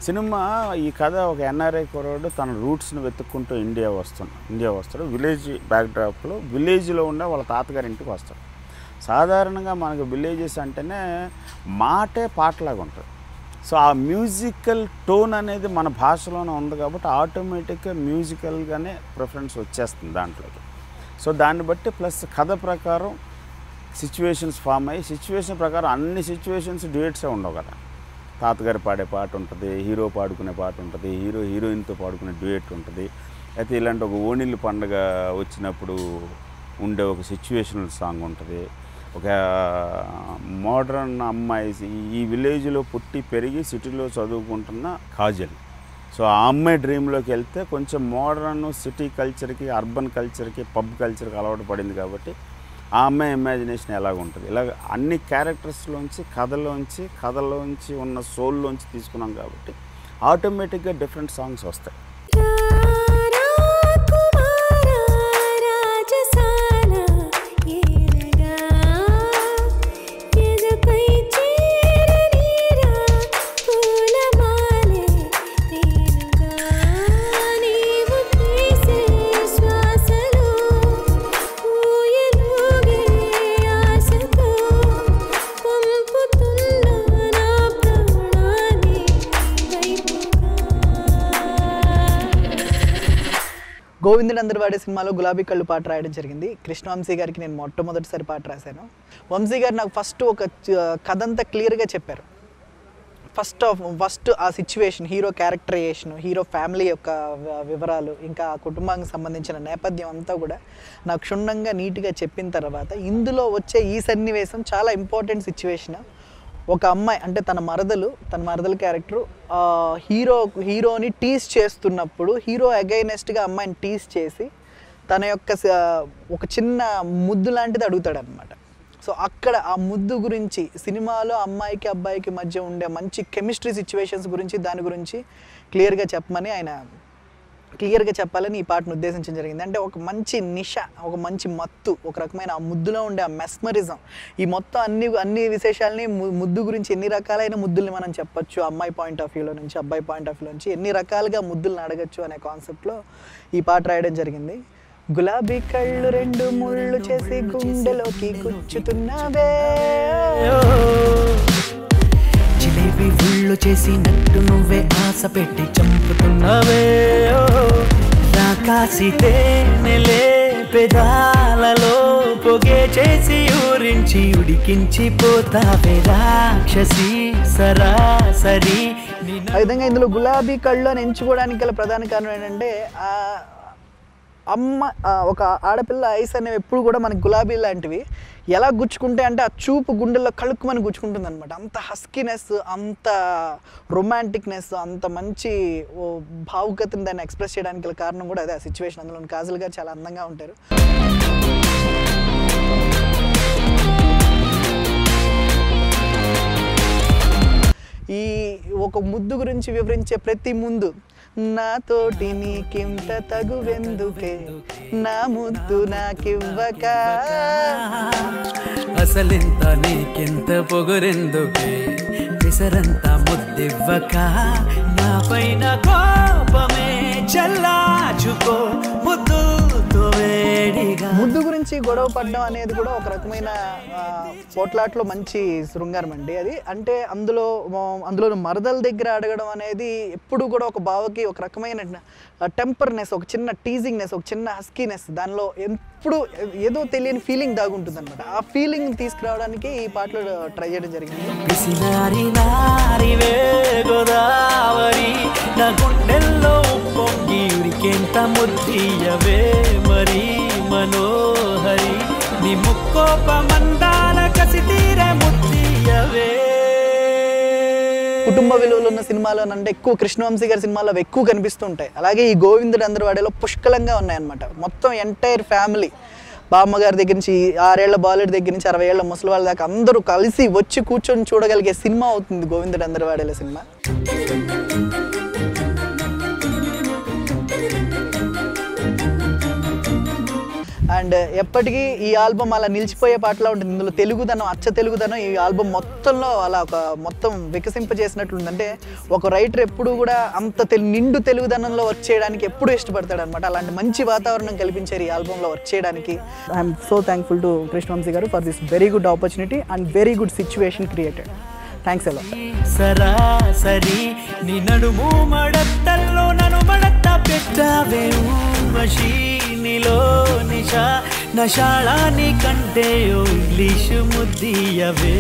Cinema ఈ కథ ఒక ఎన్ఆర్ఐ కుర్రాడు తన రూట్స్ని వెతుక్కుంటూ ఇండియా వస్తాడు. విలేజ్ బ్యాక్డ్రాప్లో విలేజ్లో ఉండే వాళ్ళ తాతగారి ఇంటికి వస్తాడు. సాధారణంగా మనకు విలేజెస్ అంటేనే మాటే పాటలాగా ఉంటుంది. సో ఆ మ్యూజికల్ టోన్ అనేది మన భాషలోనే ఉంది కాబట్టి ఆటోమేటిక్గా మ్యూజికల్గానే ప్రిఫరెన్స్ వచ్చేస్తుంది దాంట్లోకి. సో దాన్ని బట్టి ప్లస్ కథ ప్రకారం సిచ్యువేషన్స్ ఫామ్ అయ్యి సిచ్యువేషన్ ప్రకారం అన్ని సిచ్యువేషన్స్ డ్యూయట్సే ఉండవు కదా. తాతగారు పాడే పాట ఉంటుంది, హీరో పాడుకునే పాట ఉంటుంది, హీరోయిన్తో పాడుకునే డ్యూయట్ ఉంటుంది. అయితే ఇలాంటి ఒక ఓణిళ్ళు పండుగ వచ్చినప్పుడు ఉండే ఒక సిచ్యువేషనల్ సాంగ్ ఉంటుంది. ఒక మోడ్రన్ అమ్మాయి ఈ విలేజ్లో పుట్టి పెరిగి సిటీలో చదువుకుంటున్న కాజల్. సో ఆ అమ్మాయి డ్రీమ్లోకి వెళ్తే కొంచెం మోడ్రన్ సిటీ కల్చర్కి అర్బన్ కల్చర్కి పబ్ కల్చర్కి అలవాటు పడింది కాబట్టి ఆ అమ్మాయి ఇమాజినేషన్ ఎలాగుంటుంది. ఇలాగ అన్ని క్యారెక్టర్స్లోంచి కథలోంచి ఉన్న సోల్లోంచి తీసుకున్నాం కాబట్టి ఆటోమేటిక్గా డిఫరెంట్ సాంగ్స్ వస్తాయి. గోవిందుడు అందరివాడే సినిమాలో గులాబీ కళ్ళు పాట రాయడం జరిగింది. కృష్ణవంశీ గారికి నేను మొట్టమొదటిసారి పాట రాశాను. వంశీ గారు నాకు ఫస్ట్ ఒక కథ అంతా క్లియర్గా చెప్పారు. ఫస్ట్ ఆ situation, hero characterisation, hero family యొక్క వివరాలు, ఇంకా ఆ కుటుంబానికి సంబంధించిన నేపథ్యం అంతా కూడా నాకు క్షుణ్ణంగా నీట్గా చెప్పిన తర్వాత ఇందులో వచ్చే ఈ సన్నివేశం చాలా ఇంపార్టెంట్ సిచ్యువేషన్. ఒక అమ్మాయి అంటే తన మరదలు క్యారెక్టర్ హీరోని టీజ్ చేస్తున్నప్పుడు హీరో అగైనెస్ట్గా అమ్మాయిని టీజ్ చేసి తన యొక్క ఒక చిన్న ముద్దు లాంటిది అడుగుతాడు అనమాట. సో అక్కడ ఆ ముద్దు గురించి సినిమాలో అమ్మాయికి అబ్బాయికి మధ్య ఉండే మంచి కెమిస్ట్రీ సిచ్యువేషన్స్ గురించి దాని గురించి క్లియర్గా చెప్పాలని ఈ పాటను ఉద్దేశించడం జరిగింది. అంటే ఒక మంచి నిష, ఒక మంచి మత్తు, ఒక రకమైన ఆ ముద్దులో ఉండే ఆ మెస్మరిజం, ఈ మొత్తం అన్ని విశేషాలని ముద్దు గురించి ఎన్ని రకాలైన ముద్దుల్ని మనం చెప్పొచ్చు, అమ్మాయి పాయింట్ ఆఫ్ వ్యూలో నుంచి అబ్బాయి పాయింట్ ఆఫ్ వ్యూ నుంచి ఎన్ని రకాలుగా ముద్దులను అడగచ్చు అనే కాన్సెప్ట్లో ఈ పాట రాయడం జరిగింది. గులాబీ కళ్ళు రెండు ముళ్ళు చేసి గుండెలోకి గుచ్చుతున్నావే, జిలేబీ ఉళ్ళు చేసినట్టు నువ్వే ఆశ పెట్టి చంపుతున్నావే, రాకాసి తేనెలే పెదాలలో పొగే చేసి ఊరించి ఉడికించి పోతావే రాక్షసి సరాసరి. ఆ విధంగా ఇందులో గులాబీ కళ్ళు అని ఎంచుకోవడానికి గల ప్రధాన కారణం ఏంటంటే ఒక ఆడపిల్ల ఐస్ అనేవి ఎప్పుడు కూడా మనకి గులాబీ లాంటివి ఎలా గుచ్చుకుంటే అంటే ఆ చూపు గుండెల్లో కలుక్కుమని గుచ్చుకుంటుంది అనమాట. అంత హస్కీనెస్, అంత రొమాంటిక్నెస్, అంత మంచి భావుకతని దాన్ని ఎక్స్ప్రెస్ చేయడానికి గల కారణం కూడా అదే ఆ సిచ్యువేషన్. అందులో కాజల్ గారు చాలా అందంగా ఉంటారు. ఈ ఒక ముద్దు గురించి వివరించే ప్రతి ముందు నాతోటి నీకింత తగువెందుకే, నా ముద్దు నాకివ్వక, అసలింత నీకింత పొగరెందుకే, విసరంతా ముద్దివ్వక, నా పైన కోపమే చల్లాచుకో ముద్దుతో వేడిగా. ముద్దు గురించి గొడవ పడడం అనేది కూడా ఒక రకమైన పోట్లాట్లో మంచి శృంగారం అండి అది. అంటే అందులో మరదల దగ్గర అడగడం అనేది ఎప్పుడు కూడా ఒక బావకి ఒక రకమైన టెంపర్నెస్, ఒక చిన్న టీజింగ్నెస్, ఒక చిన్న హస్కీనెస్, దానిలో ఎప్పుడు ఏదో తెలియని ఫీలింగ్ దాగుంటుంది అనమాట. ఆ ఫీలింగ్ తీసుకురావడానికి ఈ పాటలో ట్రై చేయడం జరిగింది. మనోహరి నీ ముక్కోపమందాల కసి తీరే ముద్దియవే. కుటుంబ విలువలు ఉన్న సినిమాలోనంటే ఎక్కువ కృష్ణవంశీ గారి సినిమాలో అవి ఎక్కువ కనిపిస్తుంటాయి. అలాగే ఈ గోవిందుడు అందరివాడేలో పుష్కలంగా ఉన్నాయన్నమాట. మొత్తం ఎంటైర్ ఫ్యామిలీ, బామ్మగారి దగ్గర నుంచి 6 ఏళ్ల బాలుడి దగ్గర నుంచి 60 ఏళ్ల ముసలి వాళ్ళ దాకా అందరూ కలిసి వచ్చి కూర్చొని చూడగలిగే సినిమా అవుతుంది గోవిందుడు అందరివాడేలో సినిమా. అండ్ ఎప్పటికీ ఈ ఆల్బమ్ అలా నిలిచిపోయే పాటలా ఉంటుంది. ఇందులో తెలుగుదనం, అచ్చ తెలుగుదనం ఈ ఆల్బమ్ మొత్తంలో అలా ఒక మొత్తం వికసింపజేసినట్లుంది. అంటే ఒక రైటర్ ఎప్పుడు కూడా అంత నిండు తెలుగుదనంలో వర్క్ చేయడానికి ఎప్పుడు ఇష్టపడతాడు అనమాట. అలాంటి మంచి వాతావరణం కల్పించారు ఈ ఆల్బంలో వర్క్ చేయడానికి. I'm so thankful to Krishna Vamsi garu for this very good opportunity and very good situation created. Thanks ఎలా. సరాసరి నీ నడుము మడతల్లో నన్ను మడత పెట్టావే ఊర్వశి, నీలో నిషా నషాళాని కంటే ఇంగ్లీషు ముద్దియవే.